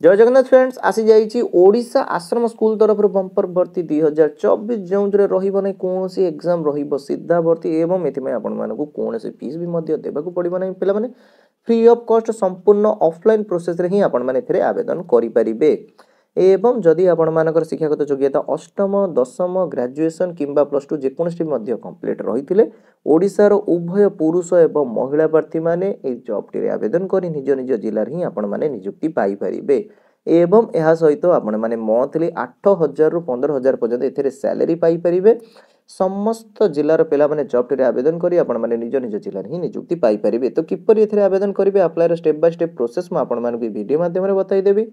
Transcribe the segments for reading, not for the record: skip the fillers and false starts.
जय जगन्नाथ फ्रेंड्स आसी जाइए ओडिशा आश्रम स्कूल तरफ बंपर भर्ती 2024 जो रही कौन एग्जाम सीधा भर्ती एवं आपको कौन फीस भी देवाक पड़ो ना पे फ्री ऑफ कॉस्ट संपूर्ण ऑफलाइन प्रोसेस रे ही आपने आवेदन करें एवं जदि आपर शिक्षागत योग्यता अष्टम दशम ग्रेजुएशन किंबा प्लस टू जेकोसी कंप्लीट रही ओडिशार उभय पुरुष एवं महिला प्रार्थी मैंने जॉब टी आवेदन कर निज निज जिले ही आपने निजुक्ति पाइपर एवं यह सहित आपण मैंने मंथली 8,000 रु 15,000 पर्यंत एथे सैलरी पाइपर समस्त जिलार पिला माने जॉब टी आवेदन करी आपण माने निज निज जिले ही निजुक्ति पाइपर तो किपर एथे आवेदन करेंगे apply step by step process मैं आपण वीडियो माध्यम बताइदेवी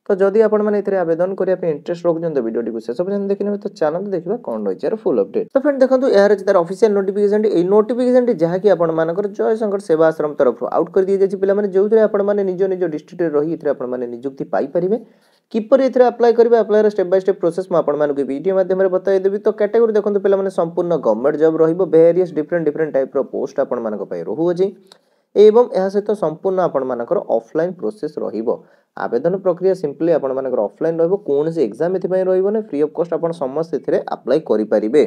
तो जदि आपण मैंने आवेदन करने इंटरेस्ट रखुन तो वीडियो को शेष पर्यंत देखने तो चैनल देखा कौन रही है फुल अपडेट तो फ्रेंड देखो यार तार ऑफिशियल नोटिफिकेशन नोटिफिकेशन जहाँकि आपर जय शंकर सेवा आश्रम तरफ आउट कर दी जाए पे जो आपने निज निज डिस्ट्रिक्ट रही आपने निजुक्ति पाइपर किपर एथे अप्लाई करेंगे apply step by step process मुझे वीडियो माध्यम बताइदेवी तो कैटेगोरी देखो पे संपूर्ण गवर्नमेंट जॉब रेरियस डिफरेंट डिफरेंट टाइप पोस्ट आपण रोचे एवं यह सहित संपूर्ण आपर ऑफलाइन प्रोसेस आवेदन प्रक्रिया सिंपली आपर ऑफलाइन कौन से एग्जाम ये रही फ्री ऑफ कॉस्ट आप समस्त अप्लाई करेंगे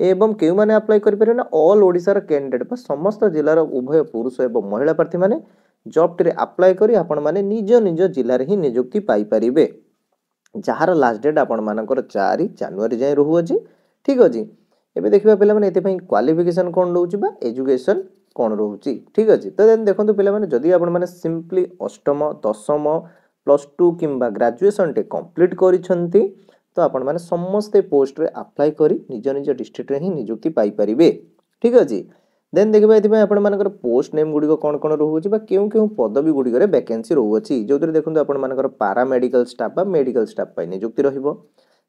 एवं क्यों मैंने अप्लाई करेंगे ना ऑल ओडिशार कैंडिडेट समस्त जिलार उभय पुरुष एवं महिला प्रार्थी मैंने जॉब टी अप्लाई करी आपण माने निज निज जिले ही निजुक्ति पाइपर जार लास्ट डेट आपर 4 जनवरी जाए रोचे ठीक अच्छे एवं देखा पे क्वालिफिकेशन कौन रोचे एजुकेशन कौन रोचे ठीक अच्छे तो देन देखो पे जदि आपने सिंपली अष्टम दशम प्लस टू किंबा ग्रेजुएशन टे कंप्लीट करिसेंती तो आपण माने समस्त पोस्ट रे अप्लाई करी निज निज डिस्ट्रिक्ट रे ही नियुक्ति पाई परिबे ठीक अछि देन देखबा एथि आपण मानकर पोस्ट नेम गुडी को कौन कौन रहउछि बा केउ केउ पदवी गुडी रे वैकेंसी रहउछि जोतरे देखंतु आपण मानकर पारा मेडिकल स्टाफ बा मेडिकल स्टाफ पई नियुक्ति रहिबो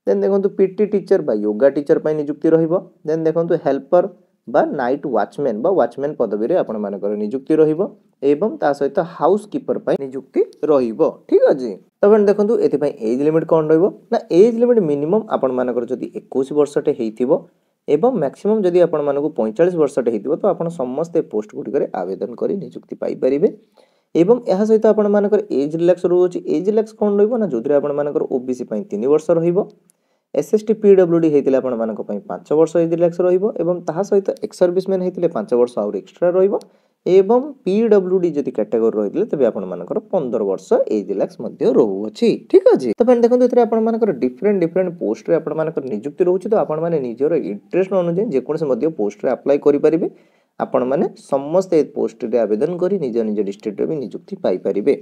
देन देखंतु पीटी टीचर बा योगा टीचर पई नियुक्ति रहिबो देन देखंतु हेल्पर बा नाइट वॉचमैन बा वॉचमैन पदवी रे आपण मानकर नियुक्ति रहिबो एवं ता सहित हाउस कीपर पई नियुक्ति रहिबो ठीक अछि तबन देखंतु एथि पई एज लिमिट कोन रहिबो ना एज लिमिट मिनिमम आपण मानकर जदी 21 वर्षटे हेइथिबो एवं मैक्सिमम जदी आपण मानको 45 वर्षटे हेइथिबो तो आपण समस्त पोस्ट गुडी करे आवेदन करी नियुक्ति पाई परिबे एवं यह सहित आपण मानकर एज रिलैक्स रहउछि एज रिलैक्स कोन रहिबो ना जोदरे आपण मानकर ओबीसी पई 3 वर्ष रहिबो एसएसटी पीडब्ल्यूडी हेतिले आपण मानको पई 5 वर्ष एज रिलैक्स रहिबो एवं ताहा सहित एक्स सर्विसमैन हेतिले 5 वर्ष और एक्स्ट्रा रहिबो एवं पीडब्ल्यूडी जदी कैटेगरी रहितले तबे आपण मानकर 15 वर्ष एज रिलैक्स मध्ये रहउछि ठीक अछि तो फ्रेंड देखंतु एतरे आपण मानकर डिफरेंट डिफरेंट पोस्ट रे आपण मानकर नियुक्ति रहउछि तो आपण माने निजर इंटरेस्ट अनुसार जे कोनसे मध्ये पोस्ट रे अप्लाई करि परिबे आपण माने समस्त ए पोस्ट रे आवेदन करी निज निज डिस्ट्रिक्ट रे भी नियुक्ति पाई परिबे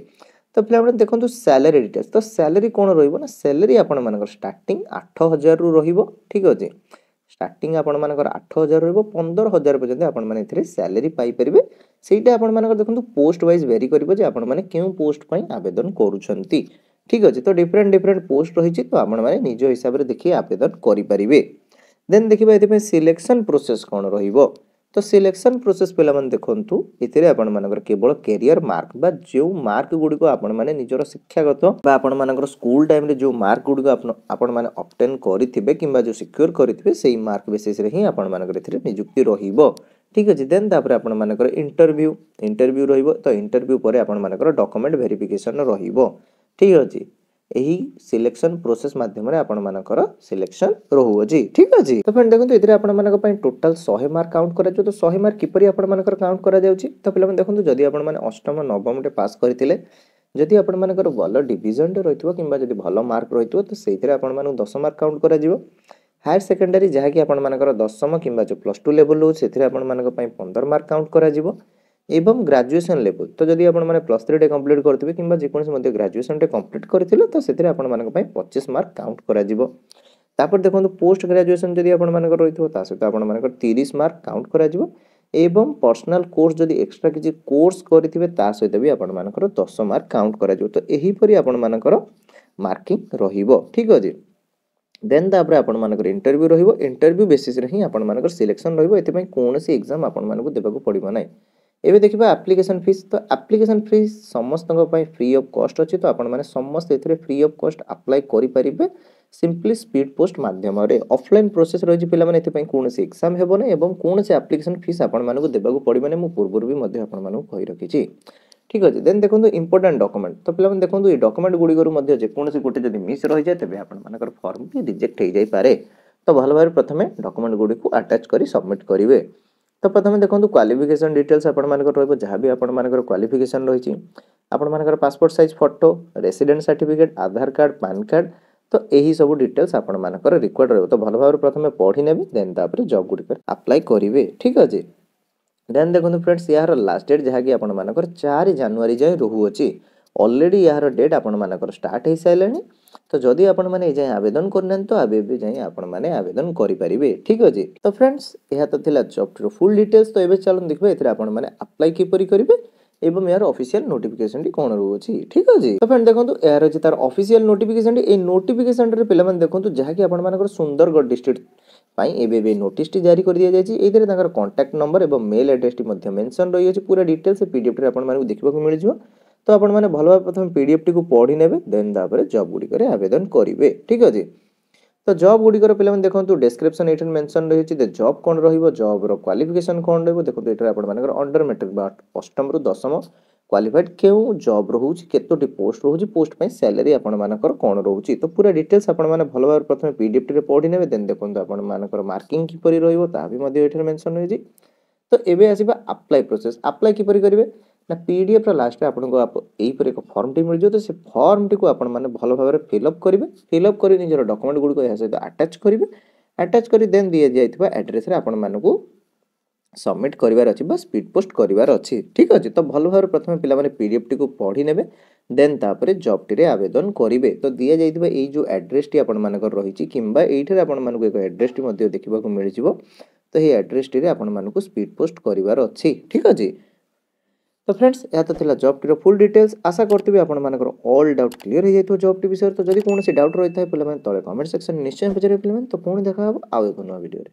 तो पे देखो सैलरी डिटेल्स तो सैलरी कौन रहिबो ना सैलरी आपण मानकर स्टार्टिंग 8,000 रु रहिबो ठीक अछि स्टार्टिंग आपण मानकर 8,000 रहिबो 15,000 पर्यंत आपण माने इथरे सैलरी पाई परिबे सेटा आपण मानकर देखंतु पोस्ट वाइज वेरी करिवो जे आपण माने केउ पोस्ट पई आवेदन करूछंती ठीक अछि तो डिफरेंट डिफरेंट पोस्ट रहिछि तो आपण माने निज हिसाब रे देखि आवेदन करि परिबे देन देखिबा एते पे सिलेक्शन प्रोसेस कौन रहिबो तो सिलेक्शन प्रोसेस पे देखु ये आपण मानकर केवल कैरियर मार्क बा जो मार्क गुडी को आपण माने निजर शिक्षागत बा आपण मानकर स्कूल टाइम रे जो मार्क गुडी को आपण माने ऑब्टेन करिथिबे किंबा जो सिक्योर करिथिबे सेही मार्क बेसिस रे ही आपण मानकर एथिरे नियुक्ति रहिबो ठीक अछि देन तापर आपण मानकर इंटरव्यू रहिबो तो इंटरव्यू परे आपण मानकर डॉक्यूमेंट वेरिफिकेशन रहिबो ठीक अछि एही सिलेक्शन प्रोसेस माध्यम रे आपण मानकर सिलेक्शन रहउछि ठीक अछि तो फ्रेंड देखंतु एथिरे आपण मानक पय टोटल 100 मार्क काउंट करा जो तो 100 मार्क किपरि आपण मानकर काउंट करा जाउछि तो पिला मन देखंतु जदि आपण माने अष्टम नवम टे पास करथिले जदि आपण मानकर भलो डिवीजन रे रहितबो किंबा जदि भलो मार्क रहितबो तो सेइथिरे आपण मानक 10 मार्क काउंट करा जिवो हायर सेकेंडरी जहा कि आपण मानकर दशम किंबा जो प्लस 2 लेवल हो सेथिरे आपण मानक पय 15 मार्क काउंट करा जिवो एवं ग्रेजुएशन लेवल तो जदि आपण माने प्लस 3 टे कंप्लीट करथिबे किंबा जे कोनसे मध्ये ग्रेजुएशन टे कंप्लीट करथिले तो सेथिरे आपण मानक पय 25 मार्क काउंट करा जिवो तापर देखंतु पोस्ट ग्रेजुएशन जदि आपण मानकर रहिथो ता सहित आपण मानकर 30 मार्क काउंट करा जिवो एवं पर्सनल कोर्स जदि एक्स्ट्रा किछि कोर्स करथिबे ता सहित भी आपण मानकर 10 मार्क काउंट करा जिवो तो एही परि आपण मानकर मार्किंग रहिबो ठीक अछि देन तापर आपण मानकर इंटरव्यू रहिबो इंटरव्यू बेसिस रे ही आपण मानकर सिलेक्शन रहिबो एते पय कोनोसी एग्जाम आपण मानको देबाको पड़िबो नै एबे देखिबा एप्लीकेशन फीस तो एप्लीकेशन फीस समस्त फ्री ऑफ कॉस्ट अच्छी तो आपण माने समस्त एथिरे फ्री ऑफ कॉस्ट अप्लाई करि परिबे सिंपली स्पीड पोस्ट माध्यम रे ऑफलाइन प्रोसेस रही पिला माने एते पय कोनोसी एग्जाम हेबो नै एवं कोनोसी एप्लीकेशन फीस आपण मानको देबाको पड़िबो नै मु पूर्वरु भी मध्ये आपण मानको कहि रखिछि ठीक अच्छे देन देखो इंपोर्टाट डॉक्यूमेंट तो पे देखो ये डॉक्यूमेंट गुड़िक जेकोसी गोटे जब मिस रही जाए तेज आपर फर्म भी रिजेक्ट हो जाए तो भल भाव प्रथम डॉक्यूमेंट गुड़िक आटाच कर सबमिट करेंगे तो प्रथम देखो क्वालिफिकेशन डिटेल्स आपर जहाँ भी आपर क्वालिफिकेशन रही आपर passport size photo resident certificate Aadhaar card PAN card तो यही सब डिटेल्स आपर रिक्वायर्ड रही तो भल भाव प्रथम पढ़ी ने देन जॉब गुड़िक अप्लाई करेंगे ठीक अच्छे देन देखो फ्रेंड्स यार लास्ट डेट जहाँकि आपर 4 जनवरी जाए रोचे ऑलरेडी यार डेट आपर स्टार्ट हो सारे तो जदि आपण मैंने जाए आवेदन करना तो आबे जाए आपण मैंने आवेदन करेंगे ठीक अच्छे तो फ्रेंड्स यह तो थिला जॉब फुल डिटेल्स तो ये चलो देखिए ये आपण मैंने अप्लाई किपरि करेंगे एवं यार ऑफिशियल नोटिफिकेशन टी कौन रोचे ठीक अच्छे तो फ्रेंड देखो यार अच्छे तार ऑफिशियल नोटिफिकेशन टी नोटिफिकेशन पे देखो जहाँकि आपण सुंदरगढ़ डिस्ट्रिक्ट एबे नोटिस टी जारी कर दिया जाए कांटेक्ट नंबर और मेल एड्रेस टी मेंशन रही है पूरा डिटेल्स पीडीएफ रे आपण देखा मिल जाए तो आपण मैंने भल भाव प्रथम पीडीएफ टी को पढ़ी ने देन जॉब गुड़िक आवेदन करेंगे ठीक अच्छे तो जॉब गुड़िकर पे देखो डिस्क्रिप्शन ये मेंशन रही जॉब कौन रॉब क्वालिफिकेशन कौन देखो ये अंडर मैट्रिक अष्टम रु दशम क्वालिफाइड क्यों जॉब रोचे केतोटी पोस्ट रोचे पोस्ट पे सैलरी आपर कौन रोचे तो पूरा डिटेल्स आप भल भाव प्रथम पीडीएफ टी पढ़ी ने देन देखो आपर मार्किंग किपरि रही मेंशन रही तो एबे आसीबा अप्लाई प्रोसेस अप्लाई किपरि करेंगे ना पीडीएफ लास्ट में आपको यहीपर एक फर्म टी मिल जाए तो से फर्म टी को आपण मैंने भल भाव फिलअप करेंगे फिलअप कर निजर डॉक्यूमेंट गुड़िक यह सहित आटाच करेंगे आटाच कर देन दि जाइए एड्रेस आपण मानक सबमिट करार अच्छी स्पीड पोस्ट करार अच्छी ठीक अच्छे तो भल भाव प्रथम पे पीडीएफ टी को पढ़ी ने देन तापर जॉब टी आवेदन करेंगे तो दि जाइए ये जो एड्रेस टी आपण रही कि ये आपण एक एड्रेस टी देखा मिल तो ये एड्रेस टी आपण मानक स्पीड पोस्ट करार अच्छी ठीक अच्छे तो फ्रेंड्स यह तो थिला जॉब टी फुल डिटेल्स आशा करते आप ऑल डाउट क्लियर हो जाए जॉब टी विषय तो जब कौन डाउट रही है पे तले कमेंट सेक्शन निश्चय पचारे पे तो पुणी देखा आउ एक नुआ वीडियो।